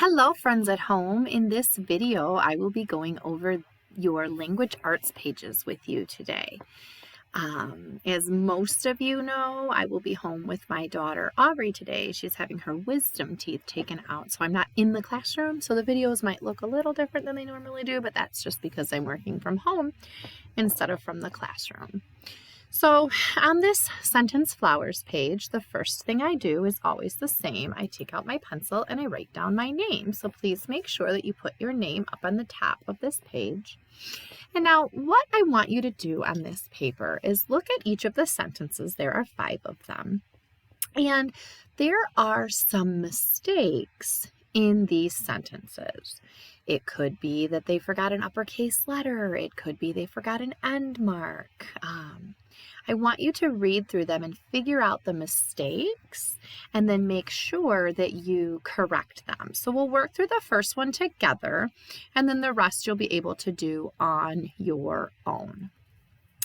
Hello friends at home. In this video, I will be going over your language arts pages with you today. As most of you know, I will be home with my daughter Aubrey today. She's having her wisdom teeth taken out, so I'm not in the classroom, so the videos might look a little different than they normally do, but that's just because I'm working from home instead of from the classroom. So on this sentence flowers page, the first thing I do is always the same. I take out my pencil and I write down my name. So please make sure that you put your name up on the top of this page. And now what I want you to do on this paper is look at each of the sentences. There are 5 of them. And there are some mistakes in these sentences. It could be that they forgot an uppercase letter. It could be they forgot an end mark. I want you to read through them and figure out the mistakes and then make sure that you correct them. So we'll work through the first one together, and then the rest you'll be able to do on your own.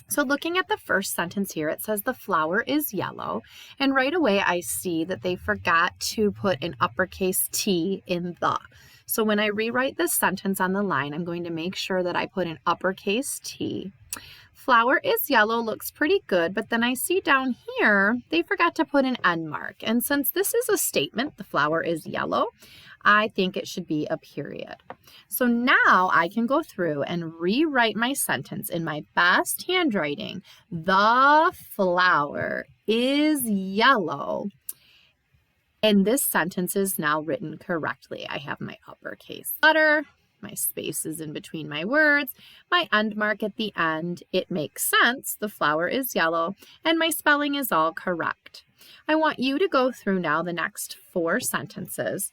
So looking at the first sentence here, it says the flower is yellow, and right away I see that they forgot to put an uppercase T in the. So when I rewrite this sentence on the line, I'm going to make sure that I put an uppercase T. Flower is yellow looks pretty good, but then I see down here they forgot to put an end mark. And since this is a statement, the flower is yellow, I think it should be a period. So now I can go through and rewrite my sentence in my best handwriting. The flower is yellow. And this sentence is now written correctly. I have my uppercase letter, my spaces in between my words, my end mark at the end. It makes sense. The flower is yellow, and my spelling is all correct. I want you to go through now the next 4 sentences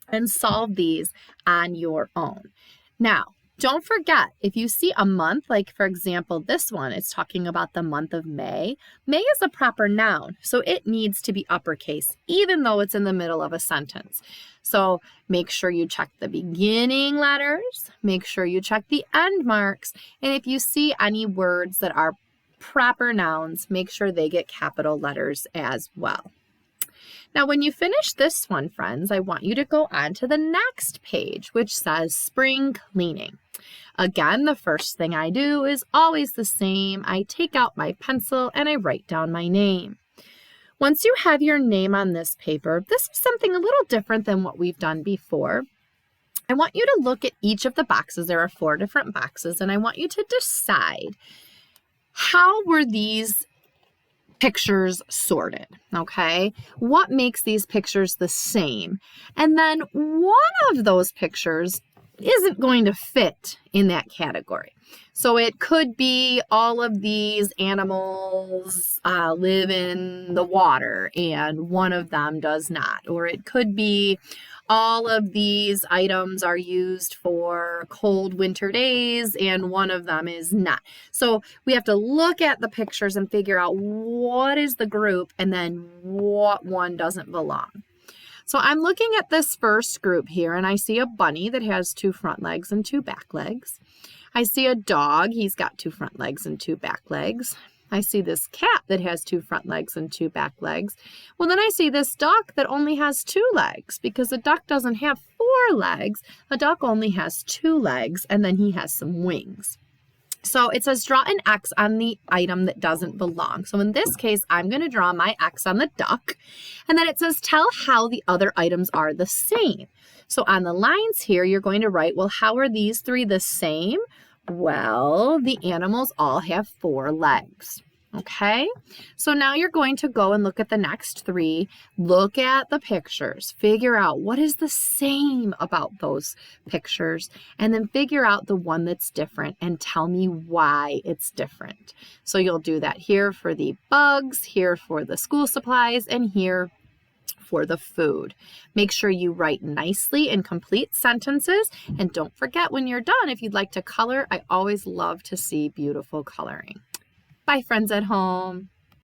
and solve these on your own. Now, don't forget, if you see a month, like for example, this one, it's talking about the month of May. May is a proper noun, so it needs to be uppercase, even though it's in the middle of a sentence. So make sure you check the beginning letters, make sure you check the end marks, and if you see any words that are proper nouns, make sure they get capital letters as well. Now, when you finish this one, friends, I want you to go on to the next page, which says spring cleaning. Again, the first thing I do is always the same. I take out my pencil and I write down my name. Once you have your name on this paper, this is something a little different than what we've done before. I want you to look at each of the boxes. There are 4 different boxes, and I want you to decide how were these pictures sorted, okay? What makes these pictures the same? And then one of those pictures isn't going to fit in that category. So it could be all of these animals live in the water and one of them does not. Or it could be all of these items are used for cold winter days and one of them is not. So we have to look at the pictures and figure out what is the group and then what one doesn't belong. So I'm looking at this first group here and I see a bunny that has 2 front legs and 2 back legs. I see a dog, he's got 2 front legs and 2 back legs. I see this cat that has 2 front legs and 2 back legs. Well, then I see this duck that only has 2 legs because a duck doesn't have 4 legs. A duck only has 2 legs and then he has some wings. So it says draw an X on the item that doesn't belong. So in this case, I'm going to draw my X on the duck. And then it says tell how the other items are the same. So on the lines here, you're going to write, well, how are these 3 the same? Well, the animals all have 4 legs. Okay, so now you're going to go and look at the next 3, look at the pictures, figure out what is the same about those pictures, and then figure out the one that's different and tell me why it's different. So you'll do that here for the bugs, here for the school supplies, and here for the food. Make sure you write nicely in complete sentences, and don't forget when you're done, if you'd like to color, I always love to see beautiful coloring. Bye, friends at home.